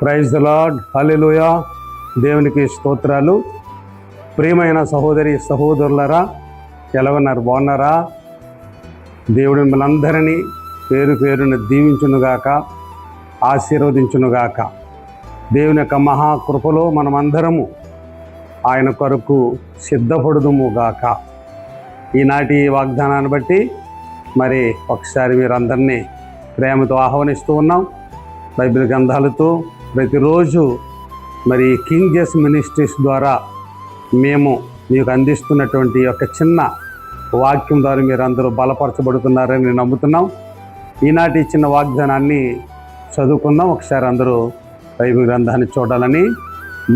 Praise the lord, హల్లెలూయా. దేవునికి స్తోత్రాలు. ప్రియమైన సహోదరి సహోదరులరా, ఎలా ఉన్నారు? బాగున్నారా? దేవుడు మిమ్మల్ని అందరినీ పేరు పేరున దీవించునుగాక, ఆశీర్వదించునుగాక. దేవుని యొక్క మహాకృపలో మనమందరము ఆయన కొరకు సిద్ధపడుదుముగాక. ఈనాటి వాగ్దానాన్ని బట్టి మరి ఒకసారి మీరందరినీ ప్రేమతో ఆహ్వానిస్తూ ఉన్నాం. బైబిల్ గ్రంథాలతో ప్రతిరోజు మరి కింగ్ జేస్ మినిస్ట్రీస్ ద్వారా మేము మీకు అందిస్తున్నటువంటి యొక్క చిన్న వాక్యం ద్వారా మీరు అందరూ బలపరచబడుతున్నారని నేను నమ్ముతున్నాం. ఈనాటి చిన్న వాగ్దానాన్ని చదువుకుందాం. ఒకసారి అందరూ బైబిల్ గ్రంథాన్ని చూడాలని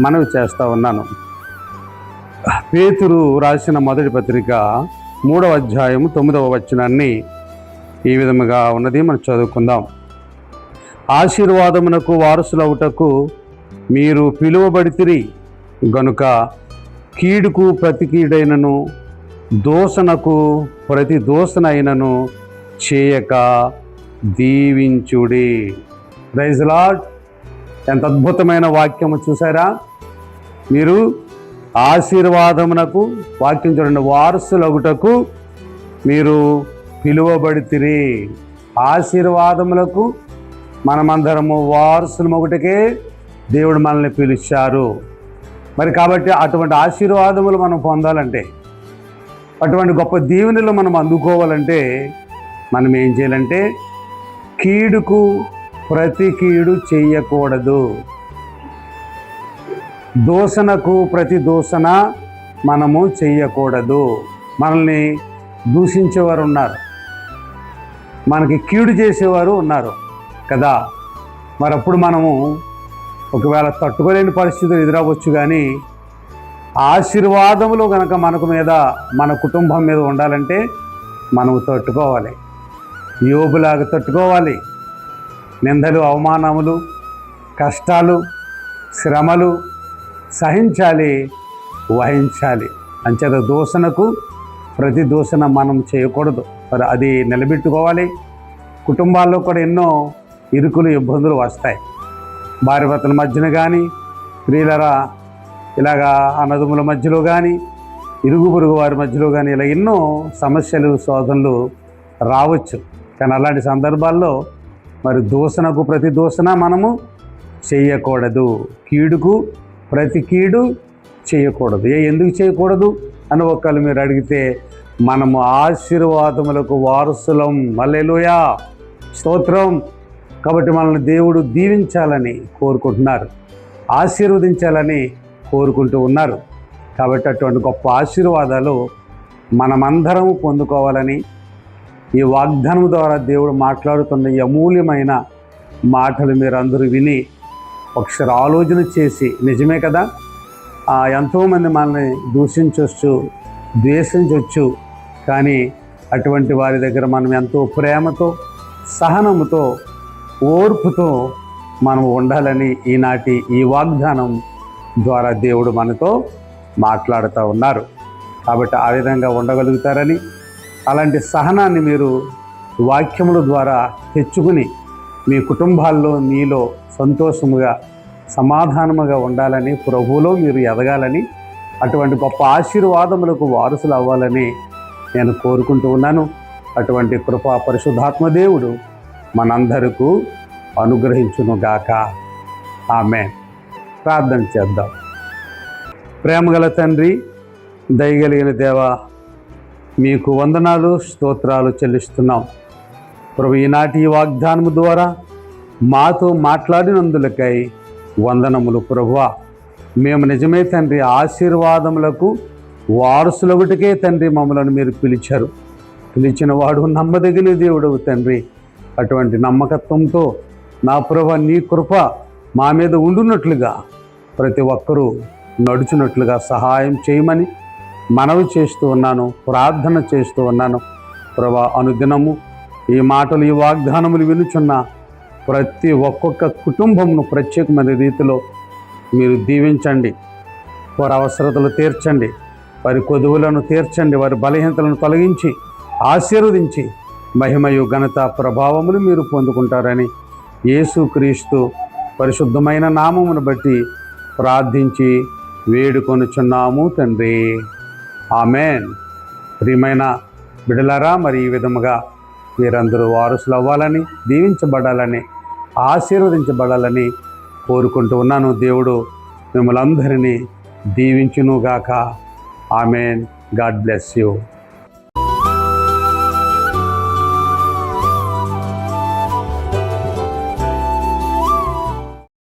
మనవి చేస్తూ ఉన్నాను. పేతురు రాసిన మొదటి పత్రిక 3వ అధ్యాయము 9వ వచనాన్ని ఈ విధముగా ఉన్నది. మనం చదువుకుందాం. ఆశీర్వాదమునకు వారసులవుటకు మీరు పిలువబడితిరి గనుక కీడుకు ప్రతి కీడైనను దోషణకు ప్రతి దోషణైనను చేయక దీవించుడి. Praise the lord. ఎంత అద్భుతమైన వాక్యము చూసారా? మీరు ఆశీర్వాదమునకు, వాక్యం చూడండి, వారసులగుటకు మీరు పిలువబడితిరి. ఆశీర్వాదములకు మనమందరము వారసులు ఒకటికే దేవుడు మనల్ని పిలిచారు. మరి కాబట్టి అటువంటి ఆశీర్వాదములు మనం పొందాలంటే, అటువంటి గొప్ప దీవెనలు మనం అందుకోవాలంటే మనం ఏం చేయాలంటే కీడుకు ప్రతి కీడు చెయ్యకూడదు. దూషణకు ప్రతి దూషణ మనము చెయ్యకూడదు. మనల్ని దూషించేవారు ఉన్నారు, మనకి కీడు చేసేవారు ఉన్నారు కదా. మరి అప్పుడు మనము ఒకవేళ తట్టుకోలేని పరిస్థితులు ఎదురవ్వచ్చు, కానీ ఆశీర్వాదములు కనుక మనకు మీద, మన కుటుంబం మీద ఉండాలంటే మనము తట్టుకోవాలి. యోబులాగా తట్టుకోవాలి. నిందలు, అవమానములు, కష్టాలు, శ్రమలు సహించాలి, వహించాలి. అంచేత దూషణకు ప్రతి దూషణ మనం చేయకూడదు. మరి అది నిలబెట్టుకోవాలి. కుటుంబాల్లో కూడా ఎన్నో ఇరుకులు, ఇబ్బందులు వస్తాయి. భార్య భర్తల మధ్యన కానీ, స్త్రీలరా ఇలాగా అన్నదమ్ముల మధ్యలో కానీ, ఇరుగు పొరుగు వారి మధ్యలో కానీ ఇలా ఎన్నో సమస్యలు, శోధనలు రావచ్చు. కానీ అలాంటి సందర్భాల్లో మరి దూషణకు ప్రతి దూషణ మనము చేయకూడదు. కీడుకు ప్రతి కీడు చేయకూడదు. ఎందుకు చేయకూడదు అని ఒకళ్ళు మీరు అడిగితే, మనము ఆశీర్వాదములకు వారసులం. హల్లెలూయా, స్తోత్రం. కాబట్టి మనల్ని దేవుడు దీవించాలని కోరుకుంటున్నారు, ఆశీర్వదించాలని కోరుకుంటూ ఉన్నారు. కాబట్టి అటువంటి గొప్ప ఆశీర్వాదాలు మనమందరం పొందుకోవాలని ఈ వాగ్దానం ద్వారా దేవుడు మాట్లాడుతున్న ఈ అమూల్యమైన మాటలు మీరు అందరూ విని ఒకసారి ఆలోచన చేసి, నిజమే కదా, ఎంతోమంది మనల్ని దూషించవచ్చు, ద్వేషించవచ్చు, కానీ అటువంటి వారి దగ్గర మనం ఎంతో ప్రేమతో, సహనముతో, ఓర్పుతో మనం ఉండాలని ఈనాటి ఈ వాగ్దానం ద్వారా దేవుడు మనతో మాట్లాడుతూ ఉన్నారు. కాబట్టి ఆ విధంగా ఉండగలుగుతారని, అలాంటి సహనాన్ని మీరు వాక్యముల ద్వారా తెచ్చుకుని మీ కుటుంబాల్లో మీలో సంతోషముగా, సమాధానముగా ఉండాలని, ప్రభువులో మీరు ఎదగాలని, అటువంటి గొప్ప ఆశీర్వాదములకు వారసులు అవ్వాలని నేను కోరుకుంటూ ఉన్నాను. అటువంటి కృపా పరిశుద్ధాత్మ దేవుడు మనందరికీ అనుగ్రహించునుగాక. ఆమేన్. ప్రార్థన చేద్దాం. ప్రేమగల తండ్రి, దయగలిగిన దేవా, మీకు వందనాలు, స్తోత్రాలు చెల్లిస్తున్నాం. ప్రభు, ఈనాటి ఈ వాగ్దానము ద్వారా మాతో మాట్లాడినందులకై వందనములు. ప్రభువా, మేము నిజమే తండ్రి ఆశీర్వాదములకు వారసులొకటికే తండ్రి మమ్మలను మీరు పిలిచారు. పిలిచిన వాడు నమ్మదగిన దేవుడవు తండ్రి. అటువంటి నమ్మకత్వంతో నా ప్రభు, నీ కృప మా మీద ఉండున్నట్లుగా ప్రతి ఒక్కరూ నడుచున్నట్లుగా సహాయం చేయమని మనవి చేస్తూ ఉన్నాను, ప్రార్థన చేస్తూ ఉన్నాను. ప్రభా, అనుదినము ఈ మాటలు, ఈ వాగ్దానములు వినుచున్న ప్రతి ఒక్కొక్క కుటుంబంను ప్రత్యేకమైన రీతిలో మీరు దీవించండి. వారి అవసరతలు తీర్చండి, వారి కొదువులను తీర్చండి, వారి బలహీనతలను తొలగించి ఆశీర్వదించి మహిమయు ఘనత ప్రభావములు మీరు పొందుకుంటారని యేసుక్రీస్తు పరిశుద్ధమైన నామమును బట్టి ప్రార్థించి వేడుకొనుచున్నాము తండ్రి. ఆమేన్. ప్రియమైన బిడ్డలారా, మరి ఈ విధముగా మీరందరూ వారసులు అవ్వాలని, దీవించబడాలని, ఆశీర్వదించబడాలని కోరుకుంటూ ఉన్నాను. దేవుడు మిమ్మల్ని అందరినీ దీవించునుగాక. ఆమేన్. God bless you.